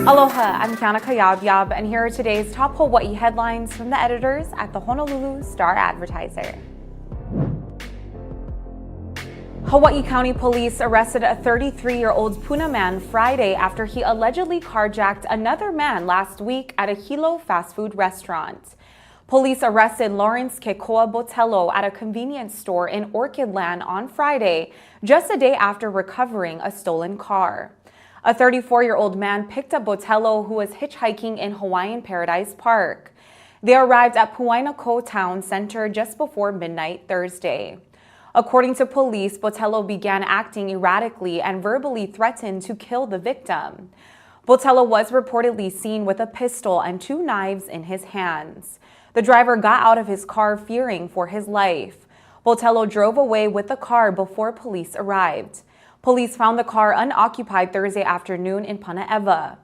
Aloha, I'm Kiana Cayabyab, and here are today's top Hawaii headlines from the editors at the Honolulu Star-Advertiser. Hawaii County Police arrested a 33-year-old Puna man Friday after he allegedly carjacked another man last week at a Hilo fast food restaurant. Police arrested Lawrence Kekoa Botello at a convenience store in Orchidland on Friday, just a day after recovering a stolen car. A 34-year-old man picked up Botello, who was hitchhiking in Hawaiian Paradise Park. They arrived at Puainako Town Center just before midnight Thursday. According to police, Botello began acting erratically and verbally threatened to kill the victim. Botello was reportedly seen with a pistol and 2 knives in his hands. The driver got out of his car fearing for his life. Botello drove away with the car before police arrived. Police found the car unoccupied Thursday afternoon in Panaeva.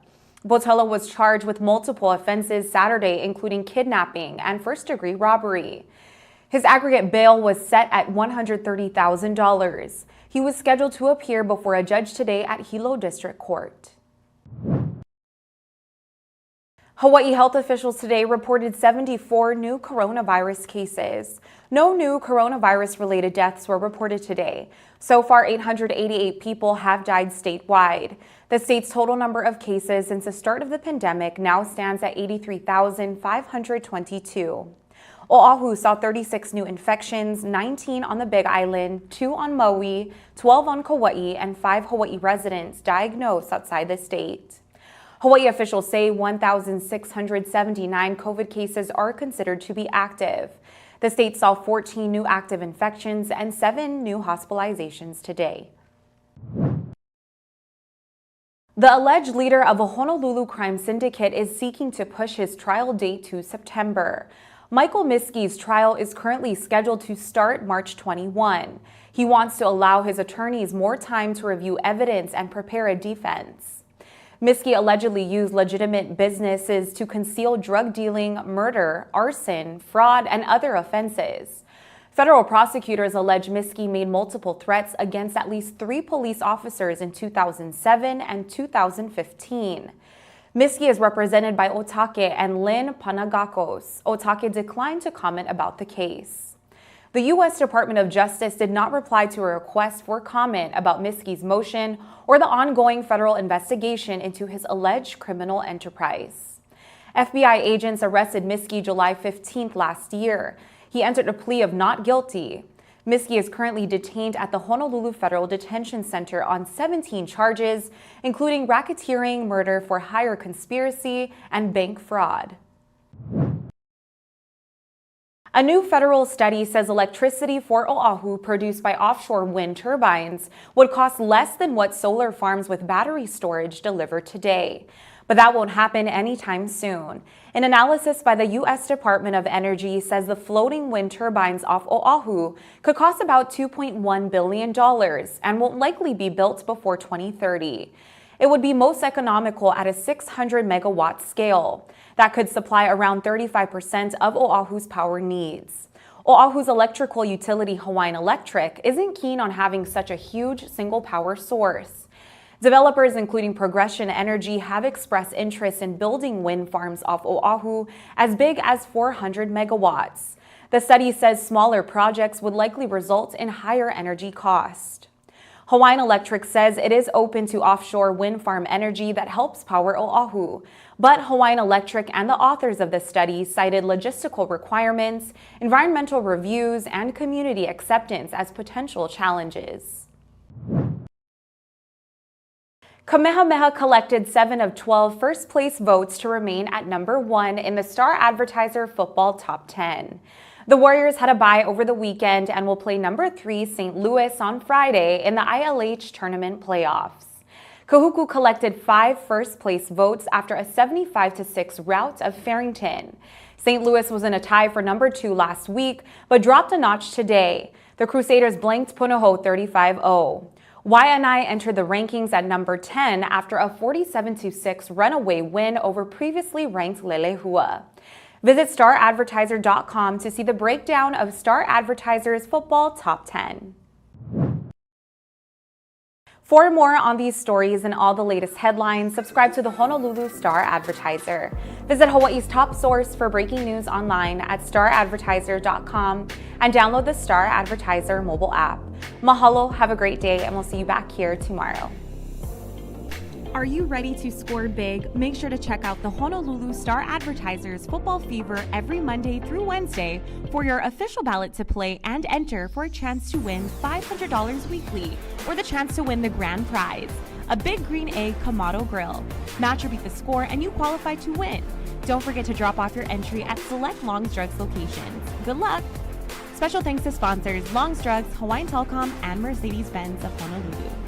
Botello was charged with multiple offenses Saturday, including kidnapping and first-degree robbery. His aggregate bail was set at $130,000. He was scheduled to appear before a judge today at Hilo District Court. Hawaii health officials today reported 74 new coronavirus cases. No new coronavirus-related deaths were reported today. So far, 888 people have died statewide. The state's total number of cases since the start of the pandemic now stands at 83,522. Oahu saw 36 new infections, 19 on the Big Island, 2 on Maui, 12 on Kauai, and 5 Hawaii residents diagnosed outside the state. Hawaii officials say 1,679 COVID cases are considered to be active. The state saw 14 new active infections and 7 new hospitalizations today. The alleged leader of a Honolulu crime syndicate is seeking to push his trial date to September. Michael Miski's trial is currently scheduled to start March 21. He wants to allow his attorneys more time to review evidence and prepare a defense. Miski allegedly used legitimate businesses to conceal drug dealing, murder, arson, fraud, and other offenses. Federal prosecutors allege Miski made multiple threats against at least 3 police officers in 2007 and 2015. Miski is represented by Otake and Lynn Panagakos. Otake declined to comment about the case. The U.S. Department of Justice did not reply to a request for comment about Miski's motion or the ongoing federal investigation into his alleged criminal enterprise. FBI agents arrested Miski July 15th last year. He entered a plea of not guilty. Miski is currently detained at the Honolulu Federal Detention Center on 17 charges, including racketeering, murder for hire conspiracy, and bank fraud. A new federal study says electricity for Oahu produced by offshore wind turbines would cost less than what solar farms with battery storage deliver today. But that won't happen anytime soon. An analysis by the U.S. Department of Energy says the floating wind turbines off Oahu could cost about $2.1 billion and won't likely be built before 2030. It would be most economical at a 600 megawatt scale. That could supply around 35% of Oahu's power needs. Oahu's electrical utility, Hawaiian Electric, isn't keen on having such a huge single power source. Developers, including Progression Energy, have expressed interest in building wind farms off Oahu as big as 400 megawatts. The study says smaller projects would likely result in higher energy cost. Hawaiian Electric says it is open to offshore wind farm energy that helps power Oahu. But Hawaiian Electric and the authors of the study cited logistical requirements, environmental reviews, and community acceptance as potential challenges. Kamehameha collected 7 of 12 first-place votes to remain at number 1 in the Star-Advertiser football top 10. The Warriors had a bye over the weekend and will play number 3 St. Louis on Friday in the ILH tournament playoffs. Kahuku collected 5 first-place votes after a 75-6 rout of Farrington. St. Louis was in a tie for number 2 last week, but dropped a notch today. The Crusaders blanked Punahou 35-0. Waianae entered the rankings at number 10 after a 47-6 runaway win over previously ranked Lelehua. Visit StarAdvertiser.com to see the breakdown of Star Advertiser's football top 10. For more on these stories and all the latest headlines, subscribe to the Honolulu Star-Advertiser. Visit Hawaii's top source for breaking news online at staradvertiser.com and download the Star-Advertiser mobile app. Mahalo, have a great day, and we'll see you back here tomorrow. Are you ready to score big? Make sure to check out the Honolulu Star-Advertiser's Football Fever every Monday through Wednesday for your official ballot to play and enter for a chance to win $500 weekly or the chance to win the grand prize, a Big Green Egg Kamado Grill. Match or beat the score and you qualify to win. Don't forget to drop off your entry at select Long's Drugs locations. Good luck! Special thanks to sponsors Long's Drugs, Hawaiian Telcom, and Mercedes-Benz of Honolulu.